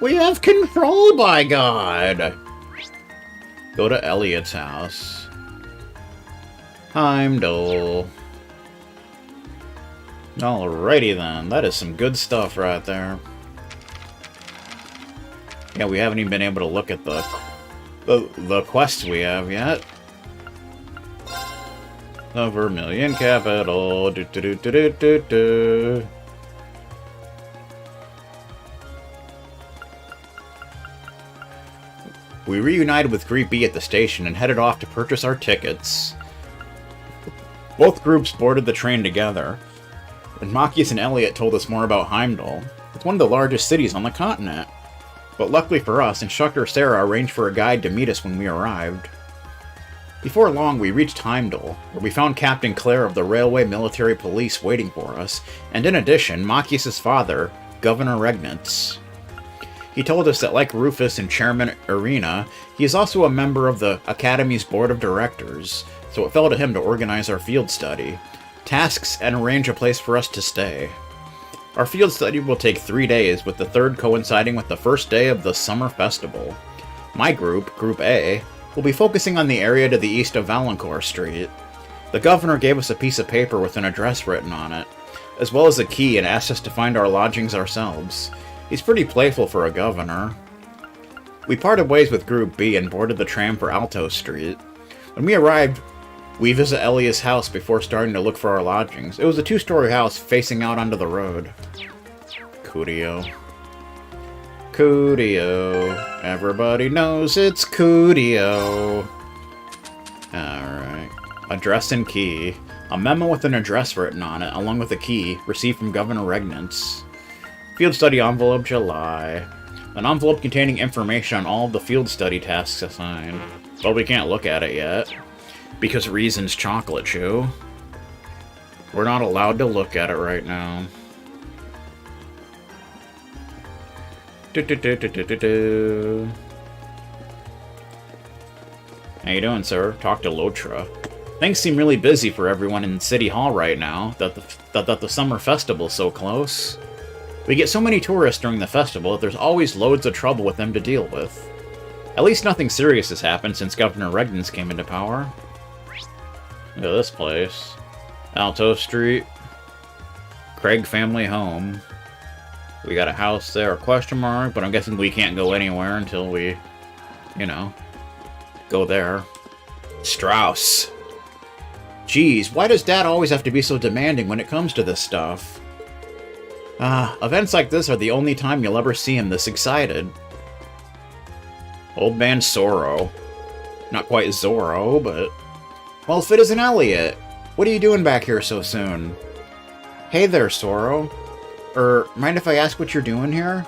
We have control, by God! Go to Elliot's house. Heimdall. Alrighty then, that is some good stuff right there. Yeah, we haven't even been able to look at the quests we have yet. The Vermilion Capital. Do, do, do, do, do, do, do. We reunited with Group B at the station and headed off to purchase our tickets. Both groups boarded the train together, and Machias and Elliot told us more about Heimdall. It's one of the largest cities on the continent. But luckily for us, Instructor Sarah arranged for a guide to meet us when we arrived. Before long, we reached Heimdall, where we found Captain Clare of the Railway Military Police waiting for us, and in addition, Machias' father, Governor Regnitz. He told us that like Rufus and Chairman Irina, he is also a member of the Academy's Board of Directors, so it fell to him to organize our field study, tasks, and arrange a place for us to stay. Our field study will take 3 days, with the third coinciding with the first day of the summer festival. My group, Group A, will be focusing on the area to the east of Valancourt Street. The governor gave us a piece of paper with an address written on it, as well as a key, and asked us to find our lodgings ourselves. He's pretty playful for a governor. We parted ways with Group B and boarded the tram for Alto Street. When we arrived, we visited Elia's house before starting to look for our lodgings. It was a 2-story house facing out onto the road. Cudio. Cudio. Everybody knows it's Cudio. Alright. Address and key. A memo with an address written on it, along with a key, received from Governor Regnitz. Field study envelope, July. An envelope containing information on all of the field study tasks assigned. But we can't look at it yet. Because reasons chocolate chew. We're not allowed to look at it right now. How you doing, sir? Talk to Lotra. Things seem really busy for everyone in City Hall right now, that the summer festival's so close. We get so many tourists during the festival that there's always loads of trouble with them to deal with. At least nothing serious has happened since Governor Regnitz came into power. Look at this place. Alto Street. Craig family home. We got a house there, question mark, but I'm guessing we can't go anywhere until we, you know, go there. Strauss. Geez, why does Dad always have to be so demanding when it comes to this stuff? Events like this are the only time you'll ever see him this excited. Old man Zorro. Not quite Zorro, but... Well, if it isn't Elliot, what are you doing back here so soon? Hey there, Zorro. Mind if I ask what you're doing here?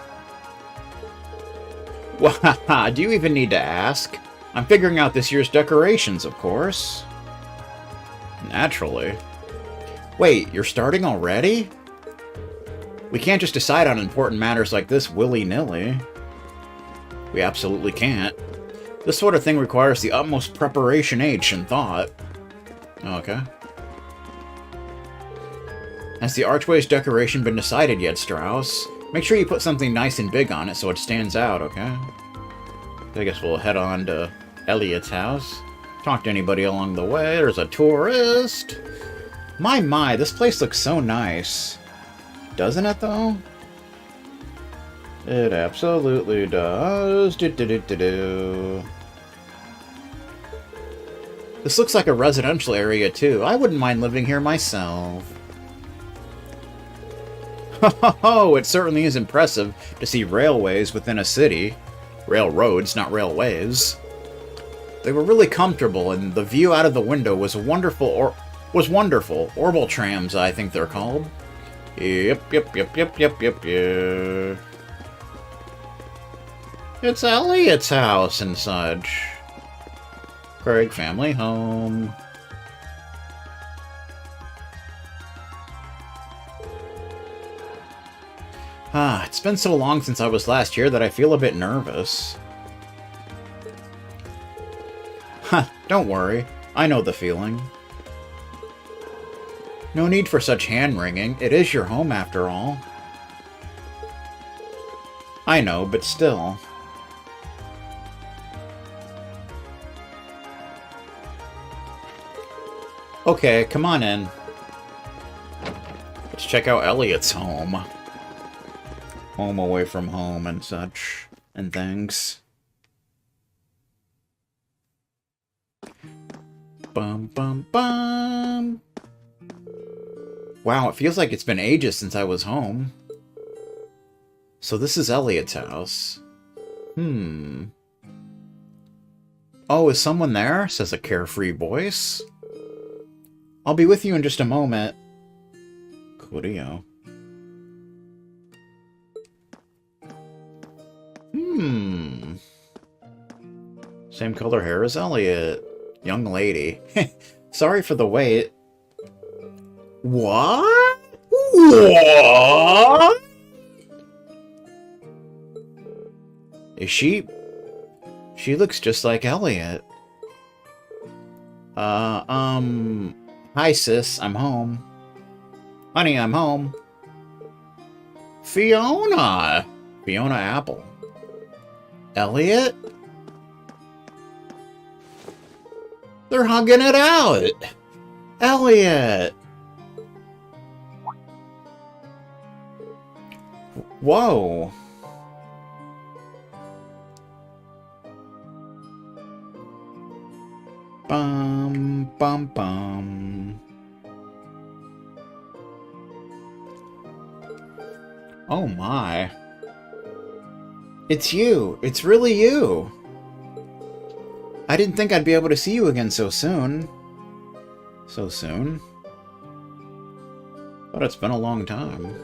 Well, do you even need to ask? I'm figuring out this year's decorations, of course. Naturally. Wait, you're starting already? We can't just decide on important matters like this willy-nilly. We absolutely can't. This sort of thing requires the utmost preparation, age, and thought. Okay. Has the archway's decoration been decided yet, Strauss? Make sure you put something nice and big on it so it stands out, okay? I guess we'll head on to Elliot's house. Talk to anybody along the way. There's a tourist. My, this place looks so nice. Doesn't it, though? It absolutely does. Do-do-do-do-do. This looks like a residential area, too. I wouldn't mind living here myself. Ho, it certainly is impressive to see railways within a city. Railroads, not railways. They were really comfortable, and the view out of the window was wonderful. Orbital trams, I think they're called. Yep. It's Elliot's house and such. Craig family home. It's been so long since I was last here that I feel a bit nervous. Don't worry. I know the feeling. No need for such hand-wringing. It is your home, after all. I know, but still. Okay, come on in. Let's check out Elliot's home. Home away from home and such. And things. Bum, bum, bum. Wow, it feels like it's been ages since I was home. So this is Elliot's house. Oh, is someone there? Says a carefree voice. I'll be with you in just a moment. Coolio. Same color hair as Elliot. Young lady. Sorry for the wait. What? What? Is she... She looks just like Elliot. Hi, sis. I'm home. Honey, I'm home. Fiona! Fiona Apple. Elliot? They're hugging it out! Elliot! Whoa. Bum, bum, bum. Oh my. It's you. It's really you. I didn't think I'd be able to see you again so soon. So soon? But it's been a long time.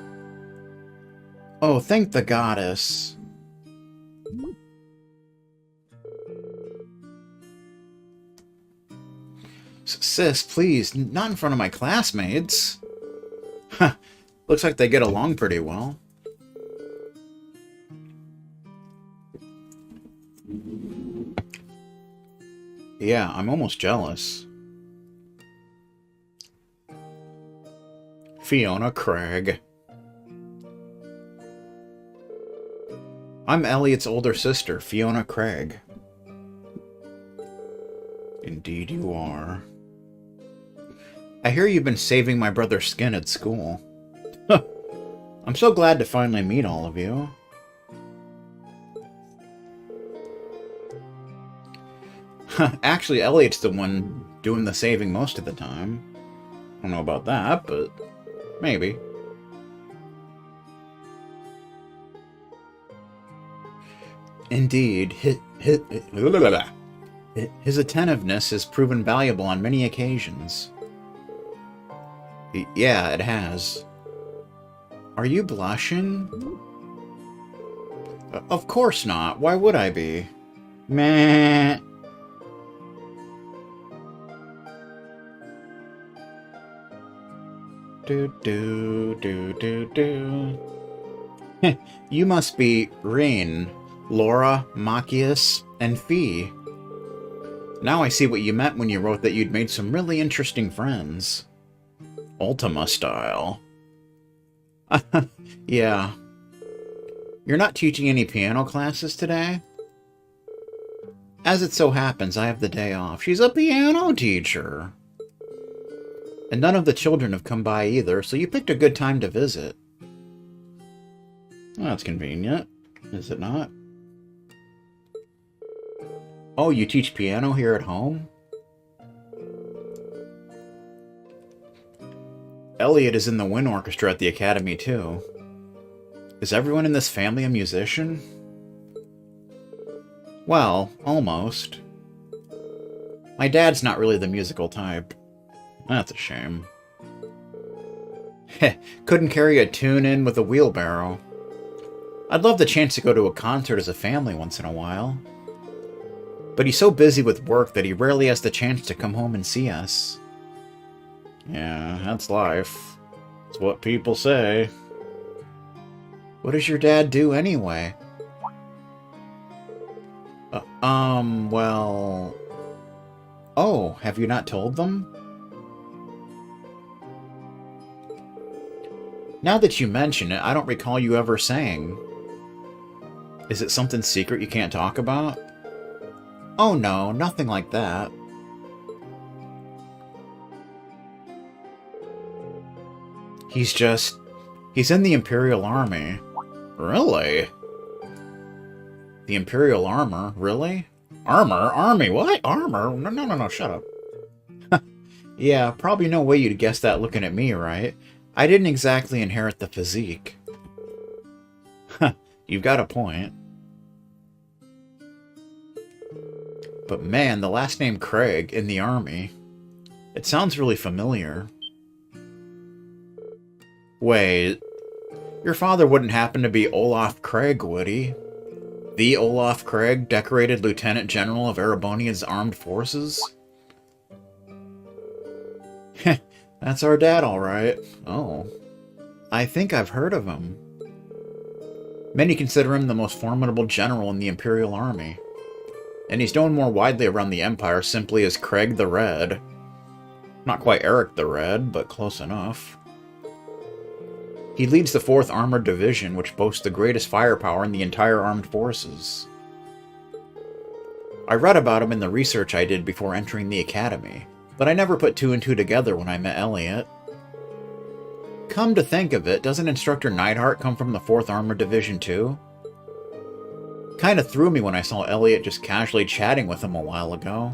Oh, thank the goddess. Sis, please, not in front of my classmates. Huh, looks like they get along pretty well. Yeah, I'm almost jealous. Fiona Craig. I'm Elliot's older sister, Fiona Craig. Indeed you are. I hear you've been saving my brother's skin at school. I'm so glad to finally meet all of you. Actually, Elliot's the one doing the saving most of the time. I don't know about that, but maybe. Indeed, his attentiveness has proven valuable on many occasions. Yeah, it has. Are you blushing? Of course not. Why would I be? Meh. You must be Rain, Laura, Machias, and Fee. Now I see what you meant when you wrote that you'd made some really interesting friends. Ultima style. Yeah. You're not teaching any piano classes today? As it so happens, I have the day off. She's a piano teacher. And none of the children have come by either, so you picked a good time to visit. Well, that's convenient, is it not? Oh, you teach piano here at home? Elliot is in the wind orchestra at the academy, too. Is everyone in this family a musician? Well, almost. My dad's not really the musical type. That's a shame. Heh, couldn't carry a tune in with a wheelbarrow. I'd love the chance to go to a concert as a family once in a while. But he's so busy with work that he rarely has the chance to come home and see us. Yeah, that's life. It's what people say. What does your dad do anyway? Well... Oh, have you not told them? Now that you mention it, I don't recall you ever saying. Is it something secret you can't talk about? Oh no, nothing like that. He's in the Imperial Army. Really? The Imperial Armor? Really? Armor? Army? What? Armor? No, shut up. Yeah, probably no way you'd guess that looking at me, right? I didn't exactly inherit the physique. You've got a point. But man, the last name Craig in the army. It sounds really familiar. Wait, your father wouldn't happen to be Olaf Craig, would he? The Olaf Craig, decorated Lieutenant General of Erebonia's armed forces? Heh, that's our dad, all right. Oh, I think I've heard of him. Many consider him the most formidable general in the Imperial Army. And he's known more widely around the Empire simply as Craig the Red. Not quite Eric the Red, but close enough. He leads the 4th Armored Division, which boasts the greatest firepower in the entire armed forces. I read about him in the research I did before entering the academy, but I never put 2 and 2 together when I met Elliot. Come to think of it, doesn't Instructor Neidhart come from the 4th Armored Division too? Kinda threw me when I saw Elliot just casually chatting with him a while ago.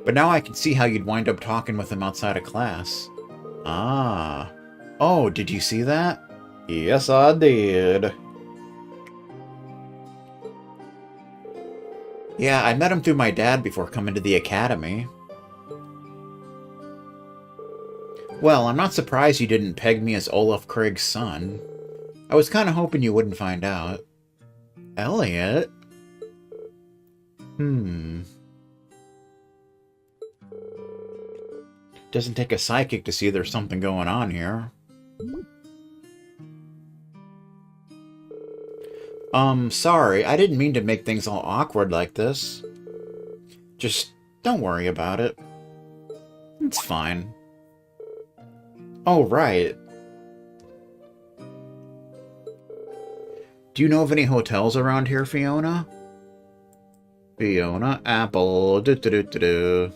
But now I can see how you'd wind up talking with him outside of class. Ah. Oh, did you see that? Yes, I did. Yeah, I met him through my dad before coming to the academy. Well, I'm not surprised you didn't peg me as Olaf Craig's son. I was kinda hoping you wouldn't find out. Elliot? Doesn't take a psychic to see there's something going on here. Sorry, I didn't mean to make things all awkward like this. Just don't worry about it. It's fine. Oh, right. Do you know of any hotels around here, Fiona? Fiona, Apple, do-do-do-do-do.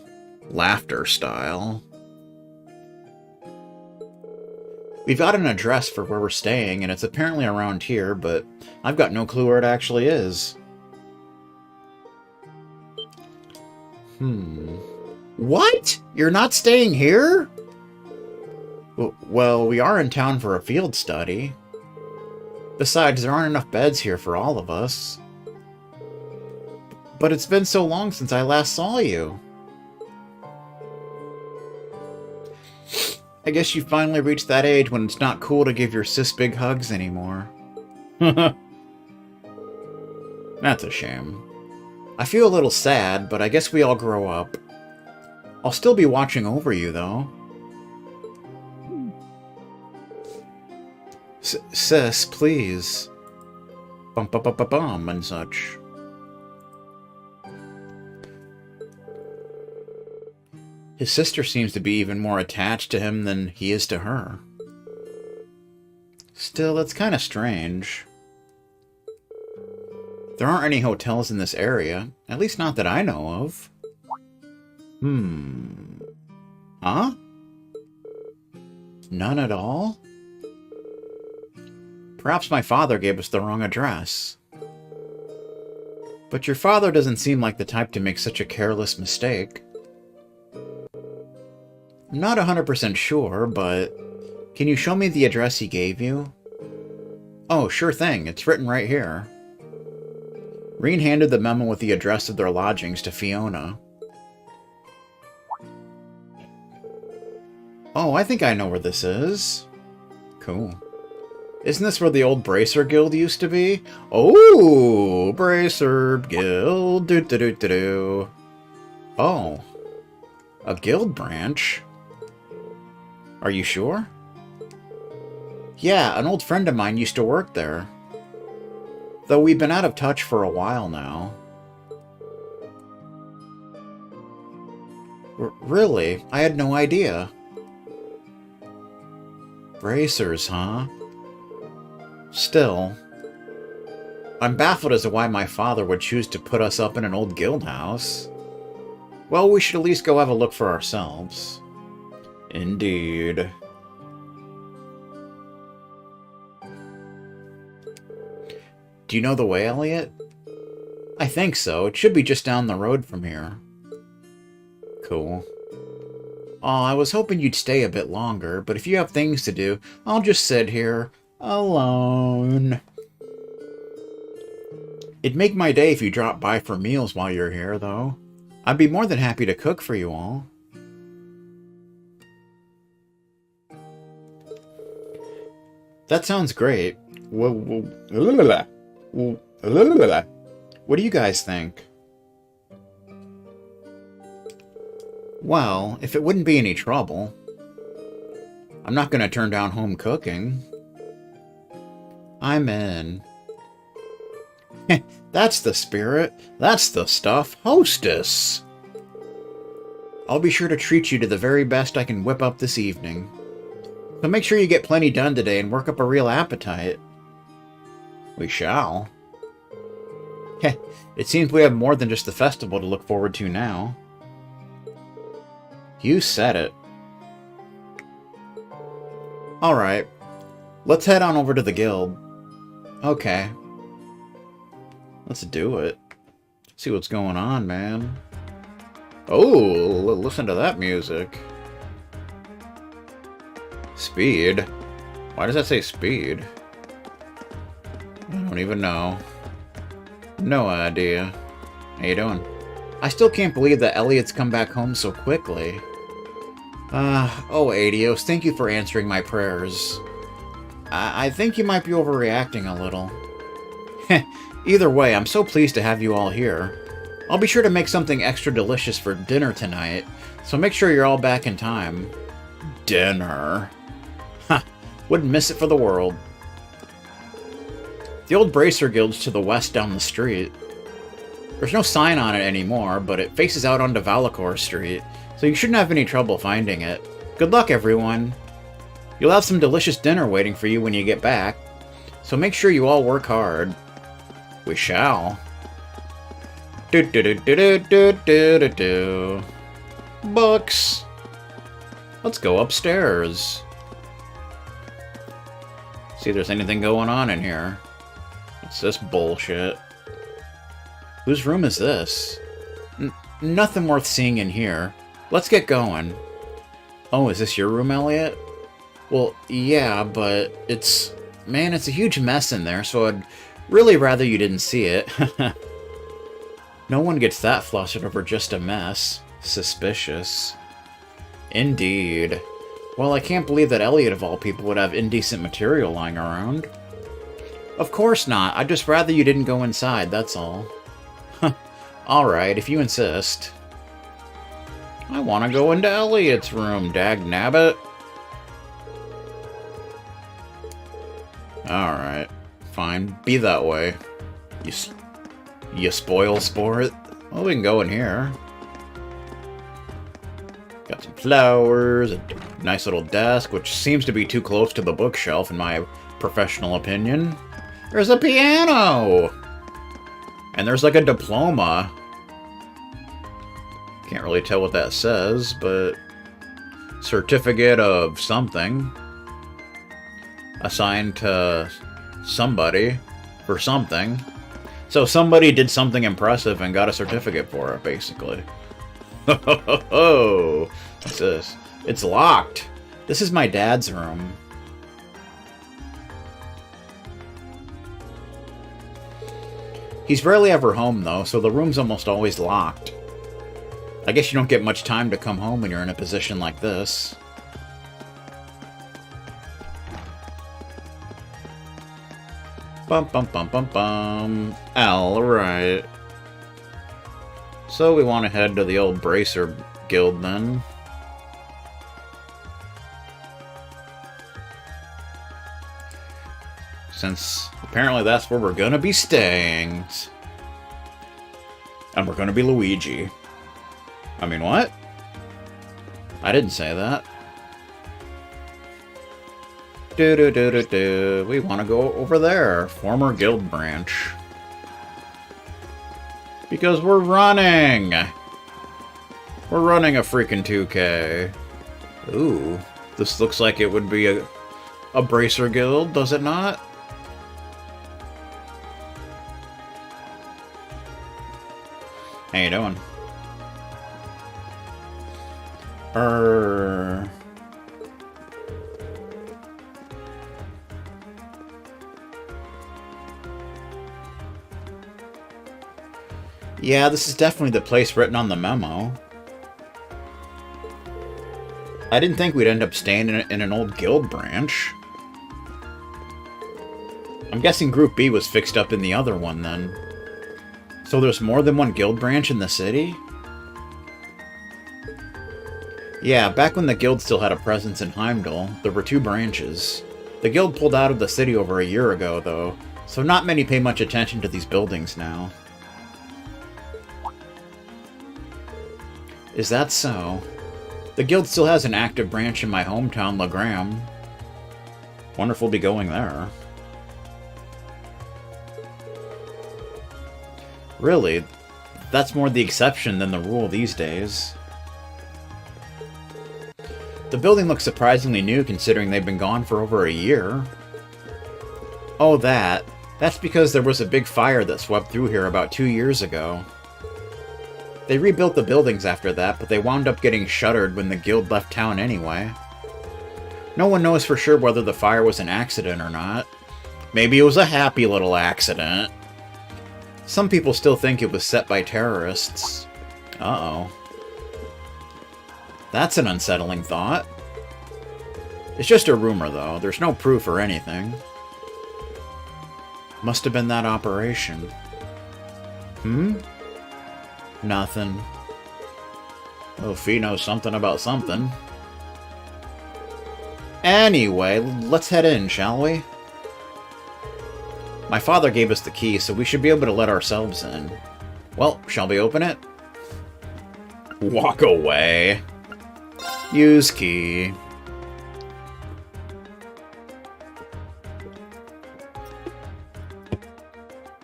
Laughter style. We've got an address for where we're staying, and it's apparently around here, but I've got no clue where it actually is. What? You're not staying here? Well, we are in town for a field study. Besides, there aren't enough beds here for all of us. But it's been so long since I last saw you. I guess you finally reached that age when it's not cool to give your sis big hugs anymore. That's a shame. I feel a little sad, but I guess we all grow up. I'll still be watching over you, though. Sis, please. Bum and such. His sister seems to be even more attached to him than he is to her. Still, that's kind of strange. There aren't any hotels in this area, at least not that I know of. Huh? None at all? Perhaps my father gave us the wrong address. But your father doesn't seem like the type to make such a careless mistake. I'm not 100% sure, but can you show me the address he gave you? Oh, sure thing. It's written right here. Reen handed the memo with the address of their lodgings to Fiona. Oh, I think I know where this is. Cool. Isn't this where the old Bracer Guild used to be? Oh, Bracer Guild. Do-do-do-do-do. Oh. A guild branch? Are you sure? Yeah, an old friend of mine used to work there. Though we've been out of touch for a while now. Really? I had no idea. Bracers, huh? Still. I'm baffled as to why my father would choose to put us up in an old guild house. Well, we should at least go have a look for ourselves. Indeed. Do you know the way, Elliot? I think so. It should be just down the road from here. Cool. Aw, I was hoping you'd stay a bit longer, but if you have things to do, I'll just sit here, alone. It'd make my day if you dropped by for meals while you're here, though. I'd be more than happy to cook for you all. That sounds great. What do you guys think? Well, if it wouldn't be any trouble. I'm not going to turn down home cooking. I'm in. That's the spirit. That's the stuff. Hostess! I'll be sure to treat you to the very best I can whip up this evening. So make sure you get plenty done today and work up a real appetite. We shall. It seems we have more than just the festival to look forward to now. You said it. Alright. Let's head on over to the guild. Okay. Let's do it. See what's going on, man. Oh, listen to that music. Speed? Why does that say speed? I don't even know. No idea. How you doing? I still can't believe that Elliot's come back home so quickly. Oh, Adios, thank you for answering my prayers. I think you might be overreacting a little. Either way, I'm so pleased to have you all here. I'll be sure to make something extra delicious for dinner tonight, so make sure you're all back in time. Dinner. Ha! Wouldn't miss it for the world. The old Bracer Guild's to the west down the street. There's no sign on it anymore, but it faces out onto Valakor Street, so you shouldn't have any trouble finding it. Good luck, everyone. You'll have some delicious dinner waiting for you when you get back, so make sure you all work hard. We shall. Books. Let's go upstairs. See if there's anything going on in here. What's this bullshit? Whose room is this? Nothing worth seeing in here. Let's get going. Oh, is this your room, Elliot? Well, yeah, but it's... Man, it's a huge mess in there, so I'd really rather you didn't see it. No one gets that flustered over just a mess. Suspicious. Indeed. Well, I can't believe that Elliot, of all people, would have indecent material lying around. Of course not. I'd just rather you didn't go inside, that's all. Alright, if you insist. I want to go into Elliot's room, dagnabbit. Alright. Fine. Be that way. You spoil sport. Well, we can go in here. Got some flowers, a nice little desk, which seems to be too close to the bookshelf, in my professional opinion. There's a piano! And there's like a diploma. Can't really tell what that says, but... Certificate of something. Assigned to somebody for something. So somebody did something impressive and got a certificate for it, basically. Oh, what's this? It's locked. This is my dad's room. He's rarely ever home, though, so the room's almost always locked. I guess you don't get much time to come home when you're in a position like this. Bum bum bum bum bum. Alright. So we want to head to the old Bracer Guild then. Since apparently that's where we're gonna be staying. And we're gonna be Luigi. I mean, what? I didn't say that. We want to go over there. Former guild branch. Because we're running! We're running a freaking 2K. Ooh, this looks like it would be a bracer guild, does it not? How you doing? Yeah, this is definitely the place written on the memo. I didn't think we'd end up staying in an old guild branch. I'm guessing Group B was fixed up in the other one, then. So there's more than one guild branch in the city? Yeah, back when the guild still had a presence in Heimdall, there were 2 branches. The guild pulled out of the city over a year ago, though, so not many pay much attention to these buildings now. Is that so? The guild still has an active branch in my hometown, Legram. Wonder if we'll be going there. Really? That's more the exception than the rule these days. The building looks surprisingly new considering they've been gone for over a year. Oh, that's because there was a big fire that swept through here about 2 years ago. They rebuilt the buildings after that, but they wound up getting shuttered when the guild left town anyway. No one knows for sure whether the fire was an accident or not. Maybe it was a happy little accident. Some people still think it was set by terrorists. Uh-oh. That's an unsettling thought. It's just a rumor, though. There's no proof or anything. Must have been that operation. Nothing. Oh, Fee knows something about something. Anyway, let's head in, shall we? My father gave us the key, so we should be able to let ourselves in. Well, shall we open it? Walk away. Use key.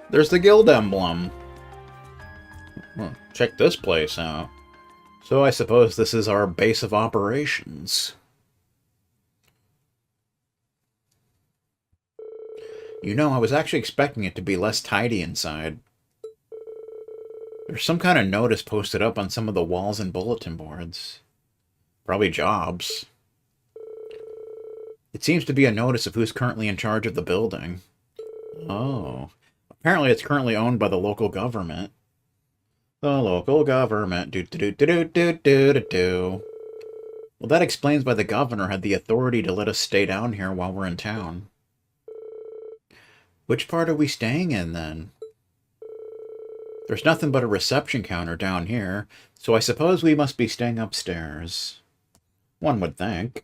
There's the guild emblem. Well, check this place out. So I suppose this is our base of operations. You know, I was actually expecting it to be less tidy inside. There's some kind of notice posted up on some of the walls and bulletin boards. Probably jobs. It seems to be a notice of who's currently in charge of the building. Oh. Apparently it's currently owned by the local government. The local government. Do-do-do-do-do-do-do-do. Well, that explains why the governor had the authority to let us stay down here while we're in town. Which part are we staying in, then? There's nothing but a reception counter down here, so I suppose we must be staying upstairs. One would think.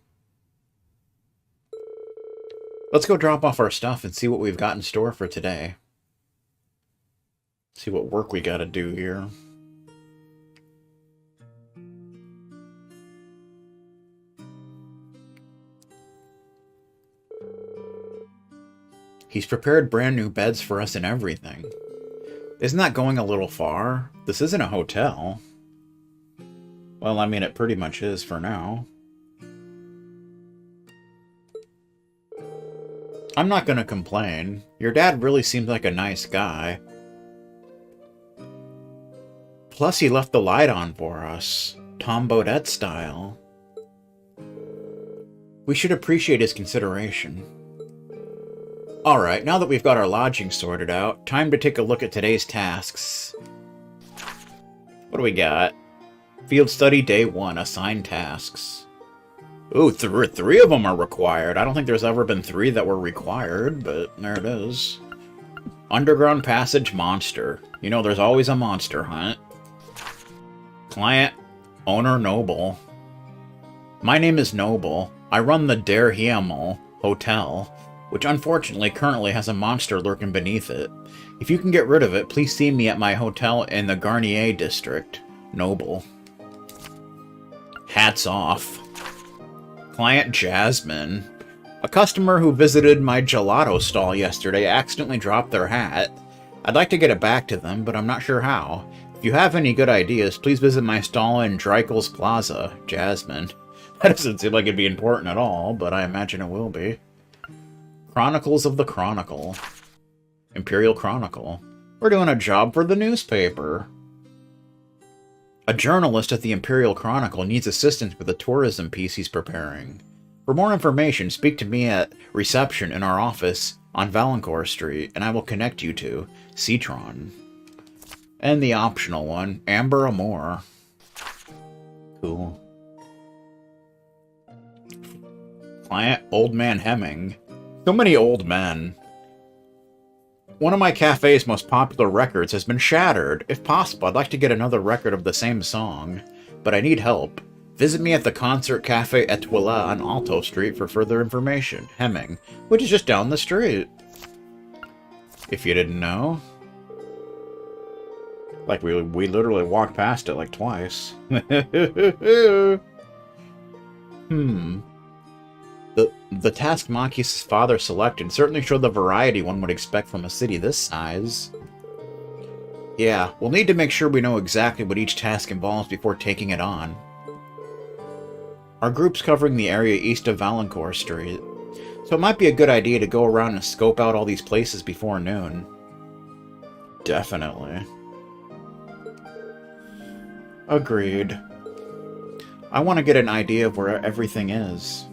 Let's go drop off our stuff and see what we've got in store for today. See what work we gotta do here. He's prepared brand new beds for us and everything. Isn't that going a little far? This isn't a hotel. Well, I mean, it pretty much is for now. I'm not gonna complain. Your dad really seems like a nice guy. Plus, he left the light on for us. Tom Bodette style. We should appreciate his consideration. Alright, now that we've got our lodging sorted out, time to take a look at today's tasks. What do we got? Field Study Day 1, Assigned Tasks. Ooh, three of them are required. I don't think there's ever been 3 that were required, but there it is. Underground Passage Monster. You know, there's always a monster hunt. Client, Owner Noble. My name is Noble. I run the Der Himmel Hotel, which unfortunately currently has a monster lurking beneath it. If you can get rid of it, please see me at my hotel in the Garnier district. Noble. Hats off. Client Jasmine. A customer who visited my gelato stall yesterday accidentally dropped their hat. I'd like to get it back to them, but I'm not sure how. If you have any good ideas, please visit my stall in Dreikel's Plaza, Jasmine. That doesn't seem like it'd be important at all, but I imagine it will be. Chronicles of the Chronicle. Imperial Chronicle. We're doing a job for the newspaper. A journalist at the Imperial Chronicle needs assistance with a tourism piece he's preparing. For more information, speak to me at reception in our office on Valancourt Street, and I will connect you to Citron. And the optional one, Amber Amore. Cool. Client, Old Man Hemming. So many old men. One of my cafe's most popular records has been shattered. If possible, I'd like to get another record of the same song, but I need help. Visit me at the Concert Cafe Etoile on Alto Street for further information. Hemming, which is just down the street. If you didn't know. Like, we literally walked past it like twice. The task Machias' father selected certainly showed the variety one would expect from a city this size. Yeah, we'll need to make sure we know exactly what each task involves before taking it on. Our group's covering the area east of Valancourt Street, so it might be a good idea to go around and scope out all these places before noon. Definitely. Agreed. I want to get an idea of where everything is.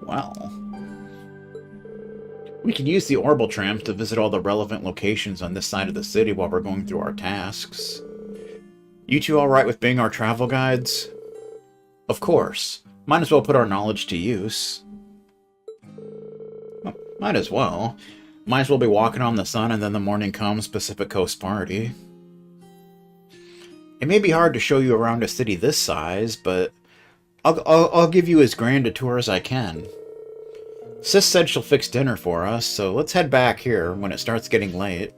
Well, we can use the orbital trams to visit all the relevant locations on this side of the city while we're going through our tasks. You two alright with being our travel guides? Of course. Might as well put our knowledge to use. Well, might as well. Might as well be walking on the sun and then the morning comes, Pacific Coast Party. It may be hard to show you around a city this size, but I'll give you as grand a tour as I can. Sis said she'll fix dinner for us, so let's head back here when it starts getting late.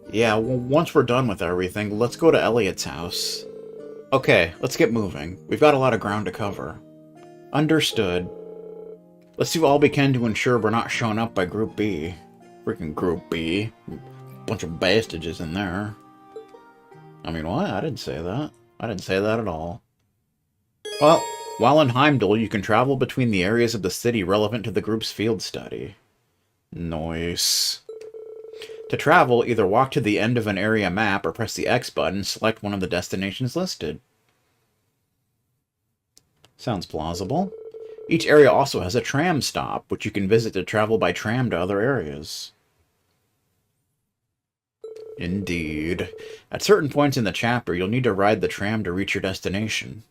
Yeah, well, once we're done with everything, let's go to Elliot's house. Okay, let's get moving. We've got a lot of ground to cover. Understood. Let's do all we can to ensure we're not shown up by Group B. Freaking Group B. Bunch of bastages in there. I mean, what? I didn't say that. I didn't say that at all. Well, while in Heimdall, you can travel between the areas of the city relevant to the group's field study. Nice. To travel, either walk to the end of an area map or press the X button and select one of the destinations listed. Sounds plausible. Each area also has a tram stop, which you can visit to travel by tram to other areas. Indeed. At certain points in the chapter, you'll need to ride the tram to reach your destination.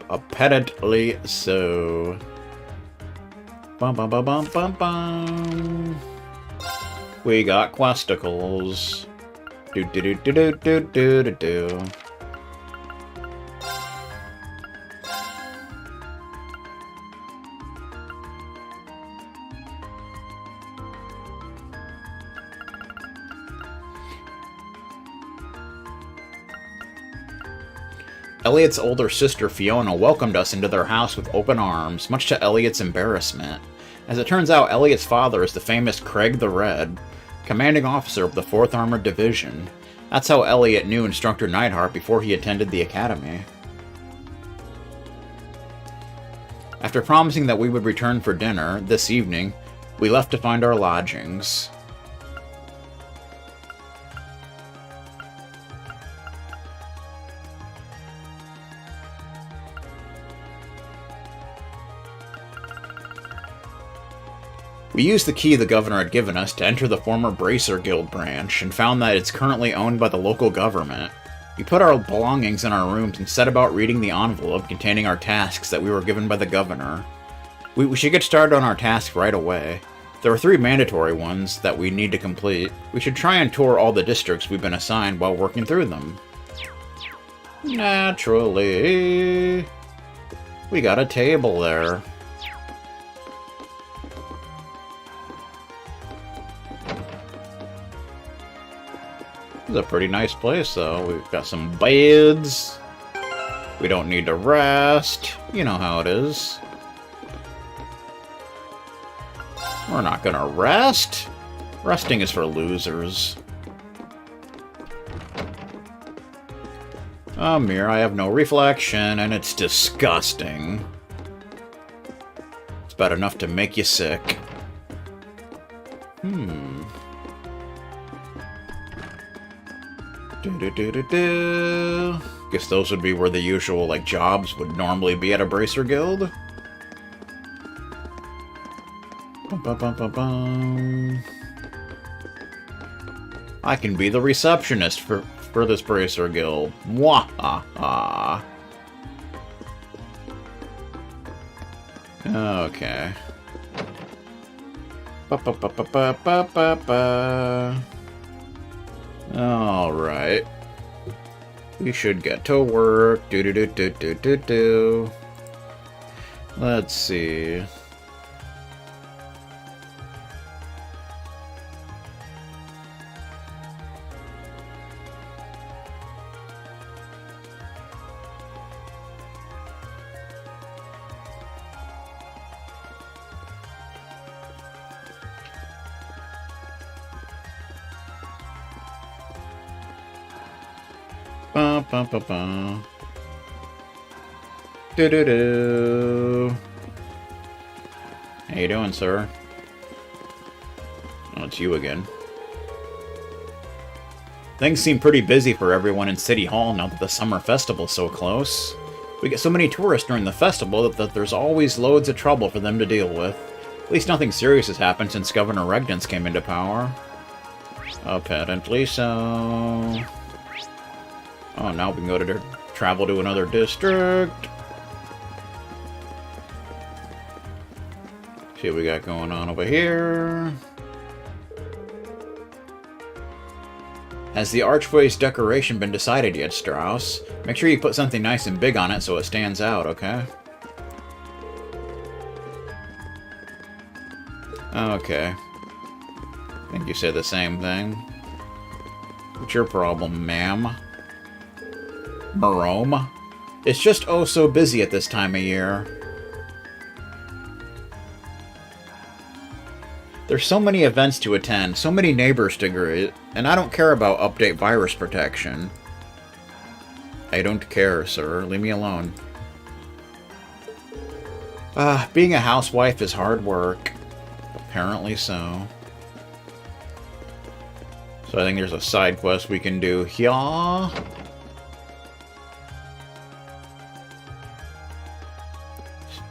Apparently so. Bum bum bum bum bum bum. We got questicles. Do do do do do do do do do. Elliot's older sister, Fiona, welcomed us into their house with open arms, much to Elliot's embarrassment. As it turns out, Elliot's father is the famous Craig the Red, commanding officer of the 4th Armored Division. That's how Elliot knew Instructor Neidhart before he attended the academy. After promising that we would return for dinner this evening, we left to find our lodgings. We used the key the governor had given us to enter the former Bracer Guild branch, and found that it's currently owned by the local government. We put our belongings in our rooms and set about reading the envelope containing our tasks that we were given by the governor. We should get started on our tasks right away. There are 3 mandatory ones that we need to complete. We should try and tour all the districts we've been assigned while working through them. Naturally. We got a table there. This is a pretty nice place, though. We've got some beds. We don't need to rest. You know how it is. We're not gonna rest. Resting is for losers. Oh, mirror, I have no reflection, and it's disgusting. It's about enough to make you sick. Do-do-do-do-do. Guess those would be where the usual, like, jobs would normally be at a Bracer Guild. Bum-bum-bum-bum-bum. I can be the receptionist for this Bracer Guild. Mwah-ha-ha. Okay. Ba-ba-ba-ba-ba-ba-ba. Alright. We should get to work. Do-do-do-do-do-do-do. Let's see. Ba ba ba ba. Do do do. How you doing, sir? Oh, it's you again. Things seem pretty busy for everyone in City Hall now that the summer festival's so close. We get so many tourists during the festival that there's always loads of trouble for them to deal with. At least nothing serious has happened since Governor Regnance came into power. Apparently so. Oh, now we can go to travel to another district. See what we got going on over here. Has the archway's decoration been decided yet, Strauss? Make sure you put something nice and big on it so it stands out, okay? Okay. I think you said the same thing. What's your problem, ma'am? Marome? It's just oh so busy at this time of year. There's so many events to attend, so many neighbors to greet, and I don't care about update virus protection. I don't care, sir. Leave me alone. Being a housewife is hard work. Apparently so. So I think there's a side quest we can do here.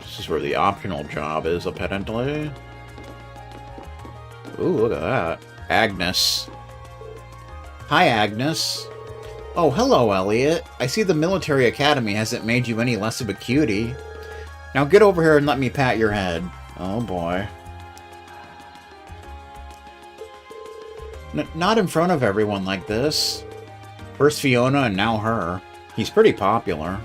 This is where the optional job is, apparently. Ooh, look at that. Agnes. Hi, Agnes. Oh, hello, Elliot. I see the military academy hasn't made you any less of a cutie. Now get over here and let me pat your head. Oh, boy. Not in front of everyone like this. First Fiona and now her. He's pretty popular.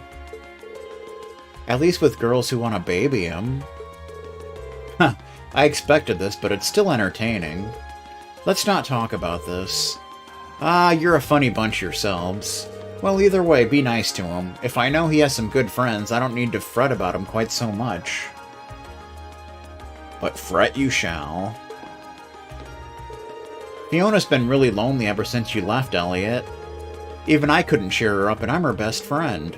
At least with girls who want to baby him. Huh. I expected this, but it's still entertaining. Let's not talk about this. Ah, you're a funny bunch yourselves. Well, either way, be nice to him. If I know he has some good friends, I don't need to fret about him quite so much. But fret you shall. Fiona's been really lonely ever since you left, Elliot. Even I couldn't cheer her up, and I'm her best friend.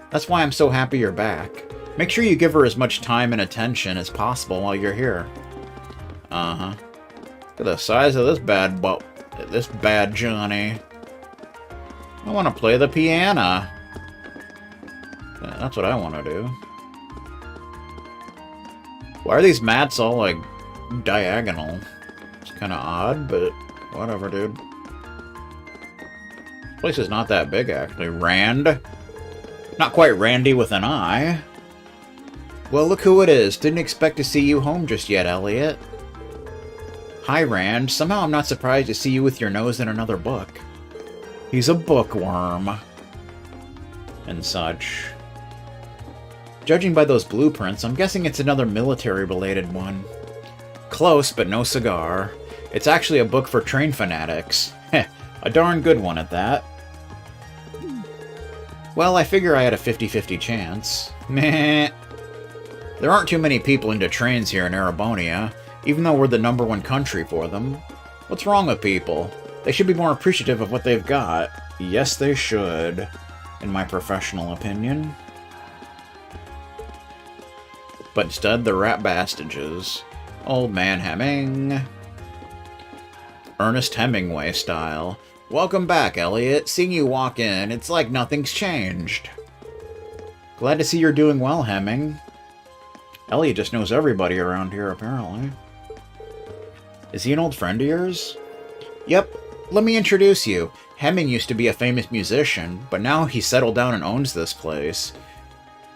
That's why I'm so happy you're back. Make sure you give her as much time and attention as possible while you're here. Uh-huh. Look at the size of this bad Johnny. I want to play the piano. That's what I want to do. Why are these mats all, like, diagonal? It's kind of odd, but whatever, dude. This place is not that big, actually. Rand? Not quite Randy with an eye. Well, look who it is. Didn't expect to see you home just yet, Elliot. Hi, Rand. Somehow I'm not surprised to see you with your nose in another book. He's a bookworm. And such. Judging by those blueprints, I'm guessing it's another military-related one. Close, but no cigar. It's actually a book for train fanatics. Heh, a darn good one at that. Well, I figure I had a 50-50 chance. Meh. There aren't too many people into trains here in Erebonia, even though we're the #1 country for them. What's wrong with people? They should be more appreciative of what they've got. Yes, they should, in my professional opinion. But instead, they're rat bastages. Old man Hemming. Ernest Hemingway style. Welcome back, Elliot. Seeing you walk in, it's like nothing's changed. Glad to see you're doing well, Hemming. Elliot just knows everybody around here, apparently. Is he an old friend of yours? Yep. Let me introduce you. Hemming used to be a famous musician, but now he's settled down and owns this place.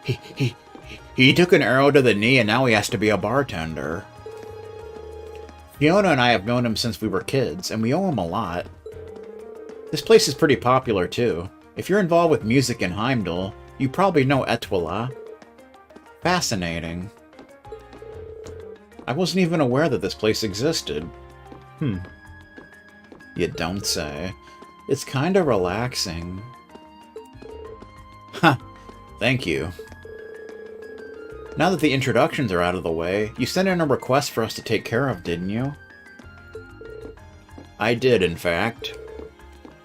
He took an arrow to the knee and now he has to be a bartender. Fiona and I have known him since we were kids, and we owe him a lot. This place is pretty popular, too. If you're involved with music in Heimdall, you probably know Etwala. Fascinating. I wasn't even aware that this place existed. You don't say. It's kinda relaxing. Ha! Thank you. Now that the introductions are out of the way, you sent in a request for us to take care of, didn't you? I did, in fact.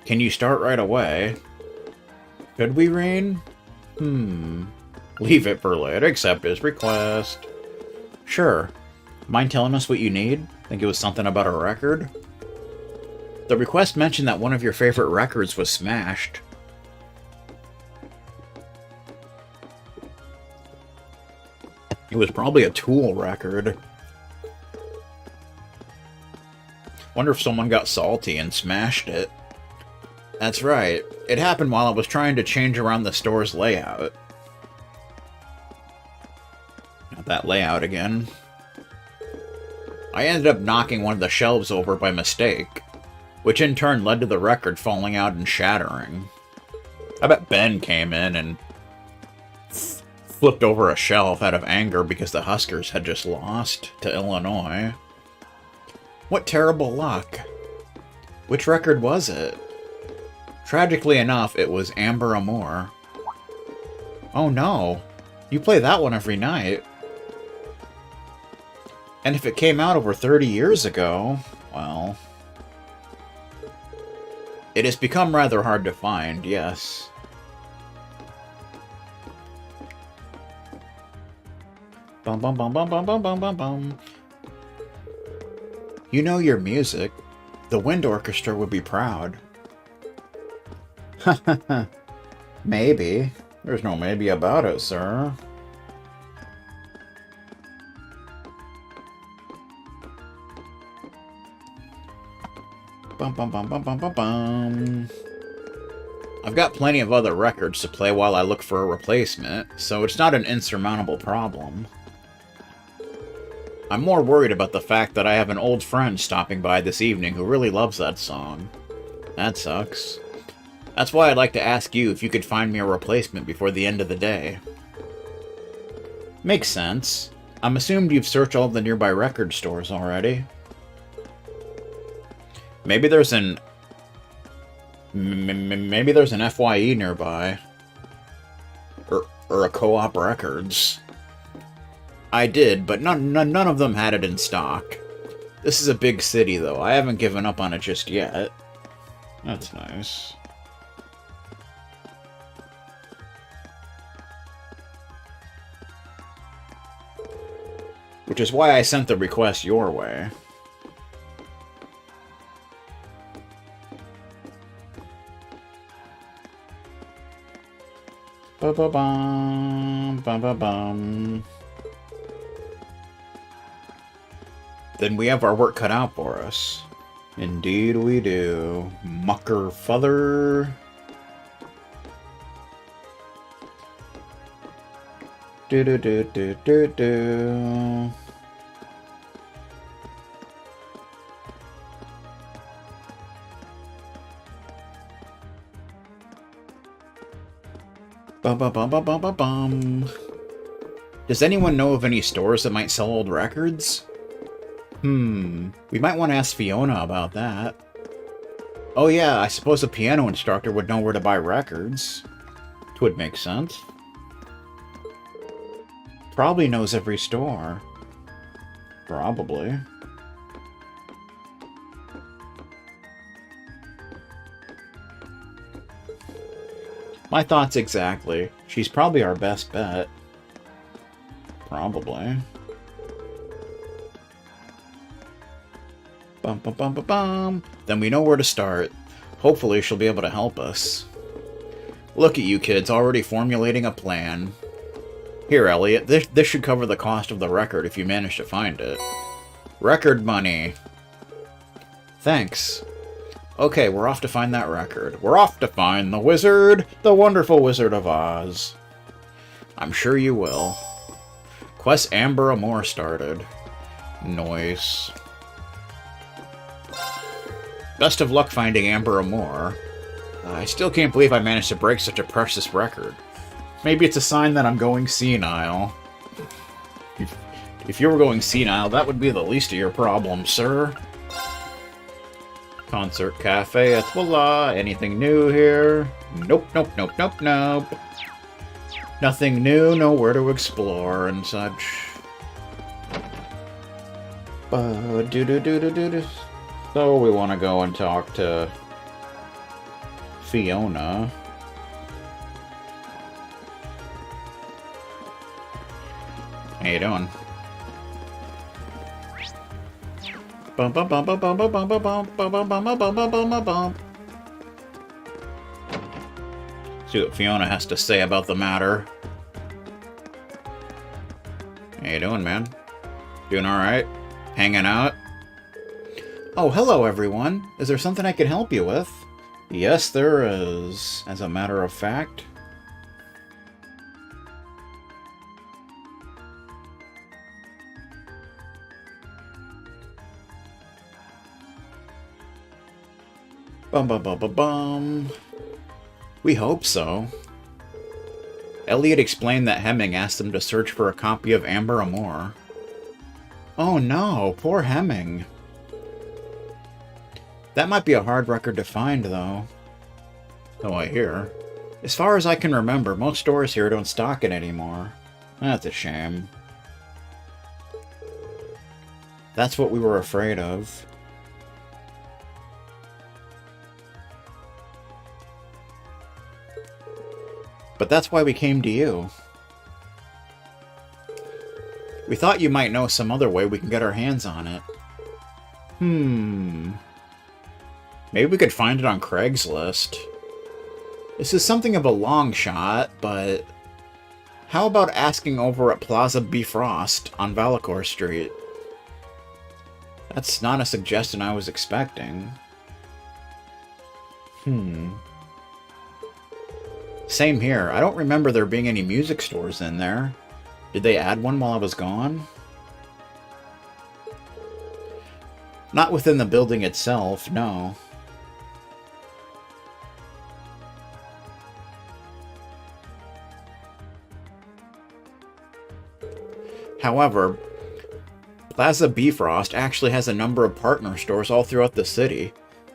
Can you start right away? Could we, Rain? Leave it for later. Accept his request. Sure. Mind telling us what you need? Think it was something about a record? The request mentioned that one of your favorite records was smashed. It was probably a Tool record. Wonder if someone got salty and smashed it. That's right. It happened while I was trying to change around the store's layout. Not that layout again. I ended up knocking one of the shelves over by mistake, which in turn led to the record falling out and shattering. I bet Ben came in and flipped over a shelf out of anger because the Huskers had just lost to Illinois. What terrible luck. Which record was it? Tragically enough, it was Amber Amore. Oh no. You play that one every night. And if it came out over 30 years ago, well... It has become rather hard to find, yes. Bum bum bum bum bum bum bum bum bum. You know your music. The Wind Orchestra would be proud. Maybe. There's no maybe about it, sir. Bum bum bum bum bum bum bum. I've got plenty of other records to play while I look for a replacement, so it's not an insurmountable problem. I'm more worried about the fact that I have an old friend stopping by this evening who really loves that song. That sucks. That's why I'd like to ask you if you could find me a replacement before the end of the day. Makes sense. I'm assumed you've searched all the nearby record stores already. Maybe there's an... Maybe there's an FYE nearby. Or a Co-op Records. I did, but none of them had it in stock. This is a big city, though. I haven't given up on it just yet. That's nice. Which is why I sent the request your way. Ba-ba-bum, ba-ba-bum. Then we have our work cut out for us. Indeed we do. Mucker father. Do-do-do-do-do-do. Bum-bum-bum-bum-bum-bum. Does anyone know of any stores that might sell old records? We might want to ask Fiona about that. Oh yeah, I suppose a piano instructor would know where to buy records. Would make sense. Probably knows every store. Probably. My thoughts exactly. She's probably our best bet. Probably. Bum bum bum bum bum. Then we know where to start. Hopefully she'll be able to help us. Look at you kids, already formulating a plan. Here, Elliot, this should cover the cost of the record if you manage to find it. Record money. Thanks. Okay, we're off to find that record. We're off to find the wizard, the wonderful Wizard of Oz. I'm sure you will. Quest Amber Amore started. Nice. Best of luck finding Amber Amore. I still can't believe I managed to break such a precious record. Maybe it's a sign that I'm going senile. If you were going senile, that would be the least of your problems, sir. Concert Cafe at Voila. Anything new here? Nope, nope, nope, nope, nope. Nothing new, nowhere to explore and such. So we want to go and talk to Fiona. How you doing? Bum bum bum bum bum bum bum bum bum bum bum bum bum bum bum. See what Fiona has to say about the matter. How you doing, man? Doing alright? Hanging out? Oh, hello everyone. Is there something I can help you with? Yes, there is, as a matter of fact. Bum bum bum bum bum. We hope so. Elliot explained that Hemming asked them to search for a copy of Amber Amore. Oh no, poor Hemming. That might be a hard record to find, though. Oh, I hear. As far as I can remember, most stores here don't stock it anymore. That's a shame. That's what we were afraid of. But that's why we came to you. We thought you might know some other way we can get our hands on it. Maybe we could find it on Craigslist. This is something of a long shot, but how about asking over at Plaza Bifrost on Valacor Street? That's not a suggestion I was expecting. Same here. I don't remember there being any music stores in there. Did they add one while I was gone? Not within the building itself, no. However, Plaza Bifrost actually has a number of partner stores all throughout the city,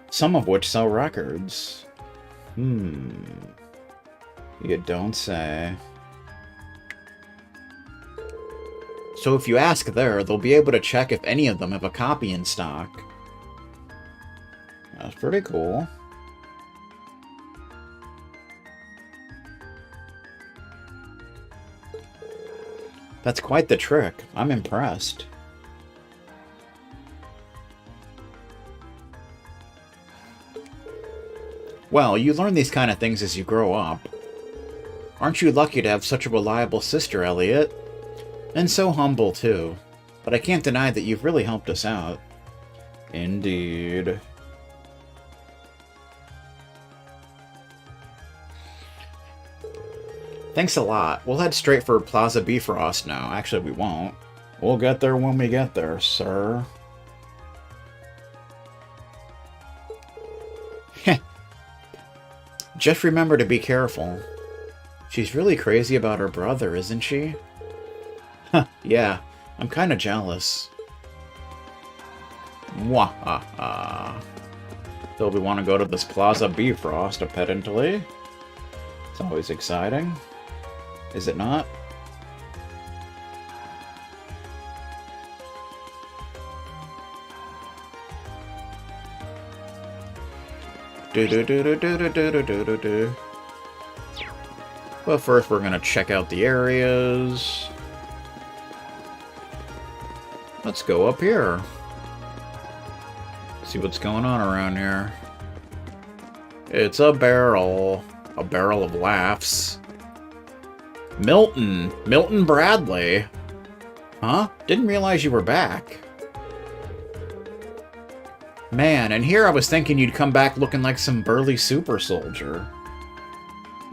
some of which sell records. You don't say. So if you ask there, they'll be able to check if any of them have a copy in stock. That's pretty cool. That's quite the trick. I'm impressed. Well, you learn these kind of things as you grow up. Aren't you lucky to have such a reliable sister, Elliot? And so humble, too. But I can't deny that you've really helped us out. Indeed. Thanks a lot. We'll head straight for Plaza Bifrost now. Actually, we won't. We'll get there when we get there, sir. Just remember to be careful. She's really crazy about her brother, isn't she? Huh, yeah. I'm kinda jealous. Mwahaha. So we want to go to this Plaza Bifrost, apparently. It's always exciting. Is it not? Do-do-do-do-do-do-do-do-do-do. But first we're gonna check out the areas. Let's go up here. See what's going on around here. It's a barrel. A barrel of laughs. Milton! Milton Bradley! Huh? Didn't realize you were back. Man, and here I was thinking you'd come back looking like some burly super soldier.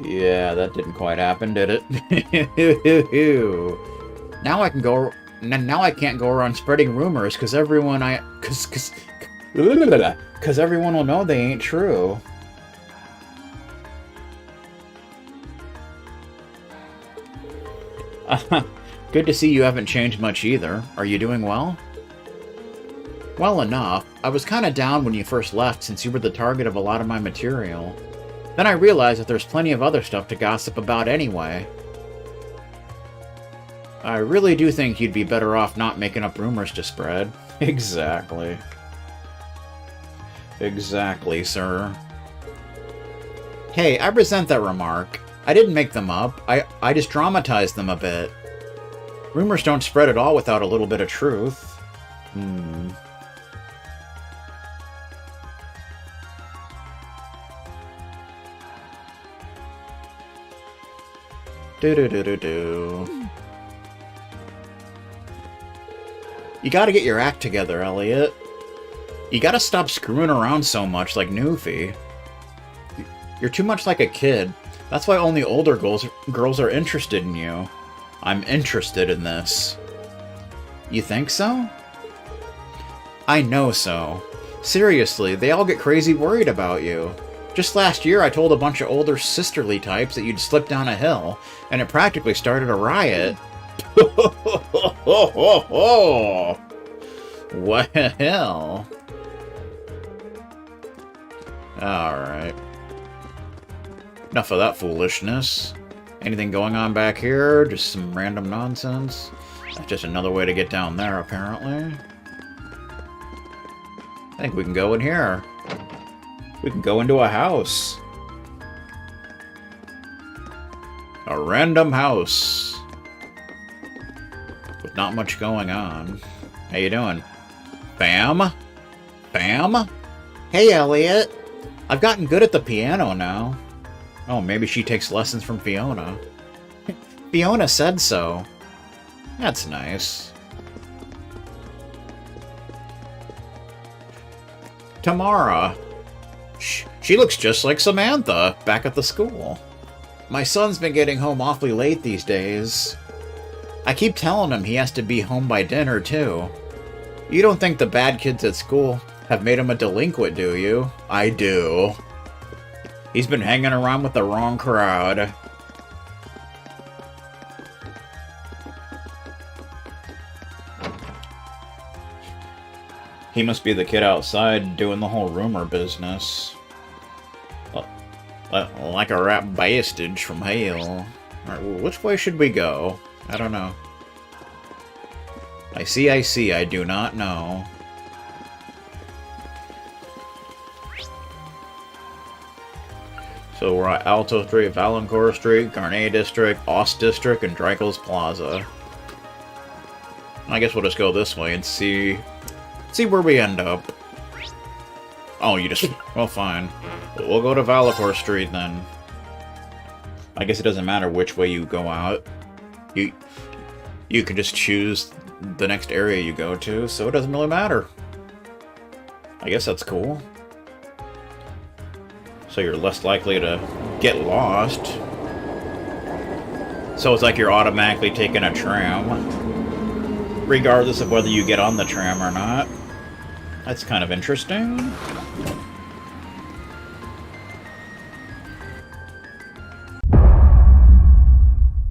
Yeah, that didn't quite happen, did it? Now I can go... Now I can't go around spreading rumors, because everyone Because everyone will know they ain't true. Good to see you haven't changed much either. Are you doing well? Well enough. I was kinda down when you first left since you were the target of a lot of my material. Then I realized that there's plenty of other stuff to gossip about anyway. I really do think you'd be better off not making up rumors to spread. Exactly. Exactly, sir. Hey, I resent that remark. I didn't make them up. I just dramatized them a bit. Rumors don't spread at all without a little bit of truth. Do-do-do-do-do. You gotta get your act together, Elliot. You gotta stop screwing around so much like Newfie. You're too much like a kid. That's why only older girls are interested in you. I'm interested in this. You think so? I know so. Seriously, they all get crazy worried about you. Just last year, I told a bunch of older sisterly types that you'd slip down a hill, and it practically started a riot. Well. Alright. Enough of that foolishness. Anything going on back here? Just some random nonsense? That's just another way to get down there, apparently. I think we can go in here. We can go into a house. A random house. With not much going on. How you doing? Bam? Bam? Hey, Elliot. I've gotten good at the piano now. Oh, maybe she takes lessons from Fiona. Fiona said so. That's nice. Tamara. She looks just like Samantha, back at the school. My son's been getting home awfully late these days. I keep telling him he has to be home by dinner, too. You don't think the bad kids at school have made him a delinquent, do you? I do. He's been hanging around with the wrong crowd. He must be the kid outside doing the whole rumor business. Like a rap bastard from hell. Alright, well, which way should we go? I don't know. I see, I do not know. So we're at Alto Street, Valancourt Street, Garnet District, Ost District, and Dreikel's Plaza. I guess we'll just go this way and see where we end up. Oh, you just... Well, fine. We'll go to Valancourt Street, then. I guess it doesn't matter which way you go out. You can just choose the next area you go to, so it doesn't really matter. I guess that's cool. So you're less likely to get lost. So it's like you're automatically taking a tram, regardless of whether you get on the tram or not. That's kind of interesting.